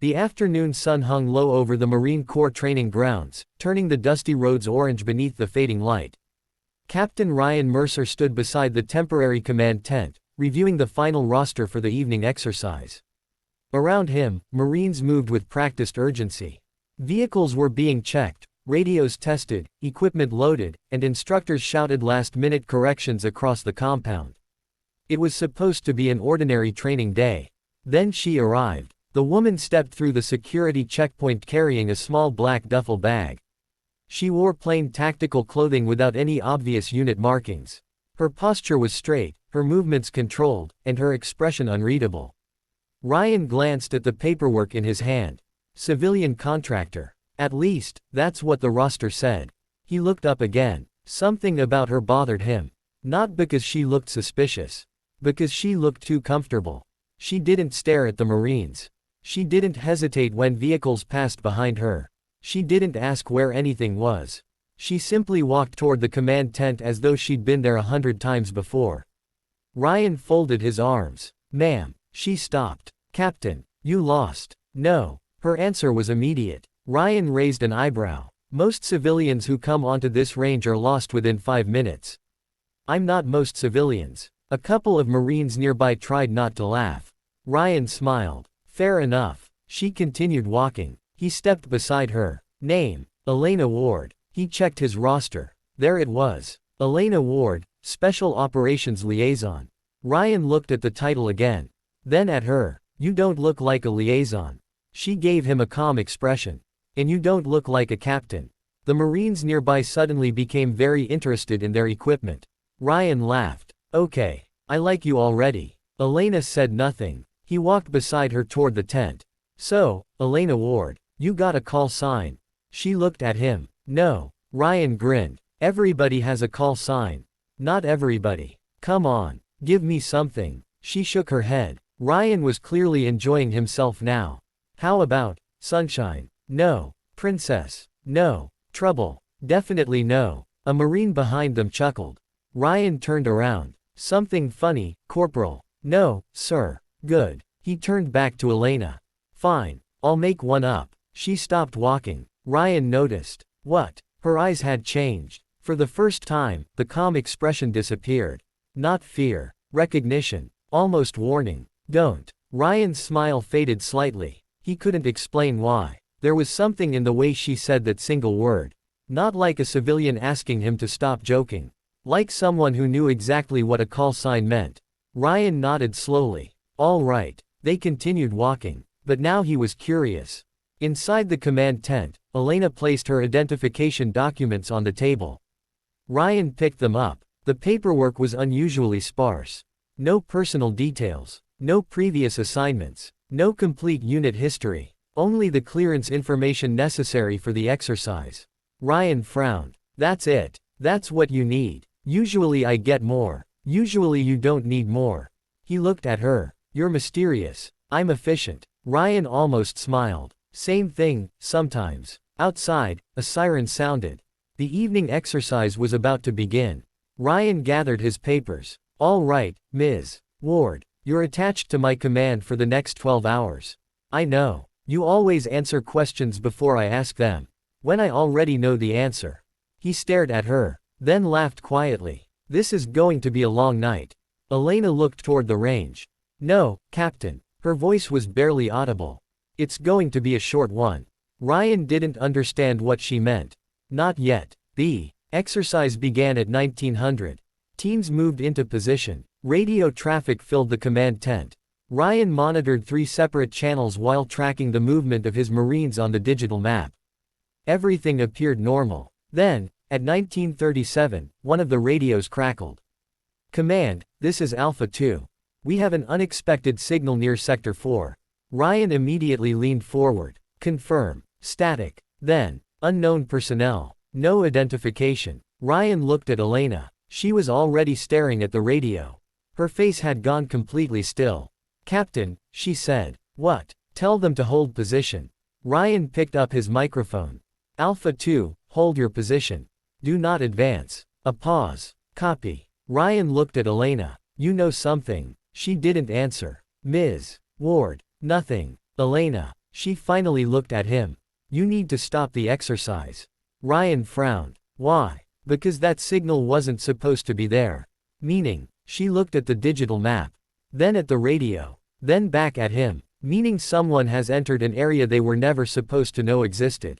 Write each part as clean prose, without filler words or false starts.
The afternoon sun hung low over the Marine Corps training grounds, turning the dusty roads orange beneath the fading light. Captain Ryan Mercer stood beside the temporary command tent, reviewing the final roster for the evening exercise. Around him, Marines moved with practiced urgency. Vehicles were being checked, radios tested, equipment loaded, and instructors shouted last-minute corrections across the compound. It was supposed to be an ordinary training day. Then she arrived. The woman stepped through the security checkpoint carrying a small black duffel bag. She wore plain tactical clothing without any obvious unit markings. Her posture was straight, her movements controlled, and her expression unreadable. Ryan glanced at the paperwork in his hand. Civilian contractor. At least, that's what the roster said. He looked up again. Something about her bothered him. Not because she looked suspicious. Because she looked too comfortable. She didn't stare at the Marines. She didn't hesitate when vehicles passed behind her. She didn't ask where anything was. She simply walked toward the command tent as though she'd been there 100 times before. Ryan folded his arms. "Ma'am." She stopped. "Captain, you lost." "No." Her answer was immediate. Ryan raised an eyebrow. "Most civilians who come onto this range are lost within 5 minutes." "I'm not most civilians." A couple of Marines nearby tried not to laugh. Ryan smiled. "Fair enough." She continued walking. He stepped beside her. "Name?" "Elena Ward." He checked his roster. There it was. Elena Ward, Special Operations Liaison. Ryan looked at the title again. Then at her. "You don't look like a liaison." She gave him a calm expression. "And you don't look like a captain." The Marines nearby suddenly became very interested in their equipment. Ryan laughed. "Okay. I like you already." Elena said nothing. He walked beside her toward the tent. "So, Elena Ward, you got a call sign?" She looked at him. "No." Ryan grinned. "Everybody has a call sign." "Not everybody." "Come on. Give me something." She shook her head. Ryan was clearly enjoying himself now. "How about sunshine?" "No." "Princess?" "No." "Trouble?" "Definitely no." A Marine behind them chuckled. Ryan turned around. "Something funny, Corporal?" "No, sir." "Good." He turned back to Elena. "Fine. I'll make one up." She stopped walking. Ryan noticed. What? Her eyes had changed. For the first time, the calm expression disappeared. Not fear. Recognition. Almost warning. "Don't." Ryan's smile faded slightly. He couldn't explain why. There was something in the way she said that single word. Not like a civilian asking him to stop joking. Like someone who knew exactly what a call sign meant. Ryan nodded slowly. "All right." They continued walking. But now he was curious. Inside the command tent, Elena placed her identification documents on the table. Ryan picked them up. The paperwork was unusually sparse. No personal details. No previous assignments. No complete unit history. Only the clearance information necessary for the exercise. Ryan frowned. "That's it. That's what you need. Usually I get more. Usually you don't need more." He looked at her. "You're mysterious. I'm efficient." Ryan almost smiled. "Same thing, sometimes." Outside, a siren sounded. The evening exercise was about to begin. Ryan gathered his papers. "All right, Ms. Ward. You're attached to my command for the next 12 hours. I know. You always answer questions before I ask them. When I already know the answer." He stared at her, then laughed quietly. "This is going to be a long night." Elena looked toward the range. "No, Captain." Her voice was barely audible. "It's going to be a short one." Ryan didn't understand what she meant. Not yet. The exercise began at 1900. Teams moved into position. Radio traffic filled the command tent. Ryan monitored 3 separate channels while tracking the movement of his Marines on the digital map. Everything appeared normal. Then, at 1937, one of the radios crackled. "Command, this is Alpha 2. We have an unexpected signal near Sector 4. Ryan immediately leaned forward. "Confirm." Static. Then, "Unknown personnel. No identification." Ryan looked at Elena. She was already staring at the radio. Her face had gone completely still. "Captain," she said. "What?" "Tell them to hold position." Ryan picked up his microphone. "Alpha 2, hold your position. Do not advance." A pause. "Copy." Ryan looked at Elena. "You know something." She didn't answer. "Ms. Ward." "Nothing." "Elena." She finally looked at him. You need to stop the exercise. Ryan frowned. Why? Because that signal wasn't supposed to be there. Meaning, she looked at the digital map. Then at the radio. Then back at him. Meaning someone has entered an area they were never supposed to know existed.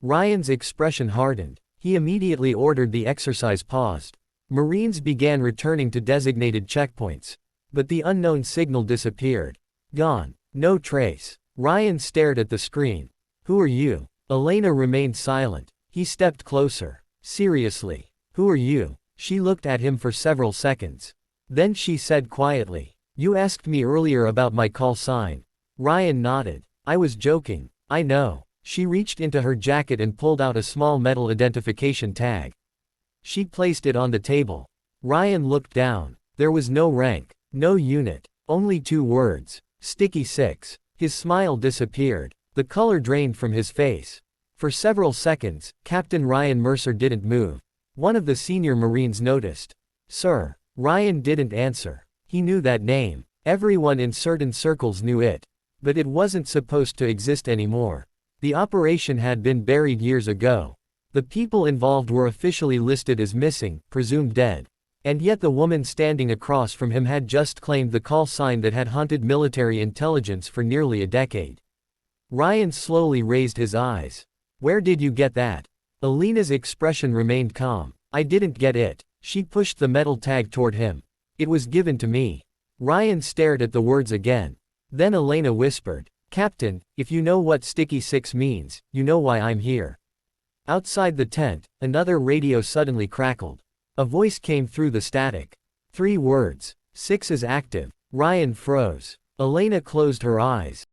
Ryan's expression hardened. He immediately ordered the exercise paused. Marines began returning to designated checkpoints. But the unknown signal disappeared. Gone. No trace. Ryan stared at the screen. Who are you? Elena remained silent. He stepped closer. Seriously. Who are you? She looked at him for several seconds. Then she said quietly, You asked me earlier about my call sign. Ryan nodded. I was joking. I know. She reached into her jacket and pulled out a small metal identification tag. She placed it on the table. Ryan looked down. There was no rank, no unit, only 2 words. Sticky 6. His smile disappeared. The color drained from his face. For several seconds, Captain Ryan Mercer didn't move. One of the senior Marines noticed. Sir. Ryan didn't answer. He knew that name. Everyone in certain circles knew it. But it wasn't supposed to exist anymore. The operation had been buried years ago. The people involved were officially listed as missing, presumed dead. And yet the woman standing across from him had just claimed the call sign that had haunted military intelligence for nearly a decade. Ryan slowly raised his eyes. Where did you get that? Elena's expression remained calm. I didn't get it. She pushed the metal tag toward him. It was given to me. Ryan stared at the words again. Then Elena whispered, Captain, if you know what Sticky 6 means, you know why I'm here. Outside the tent, another radio suddenly crackled. A voice came through the static. 3 words. 6 is active. Ryan froze. Elena closed her eyes.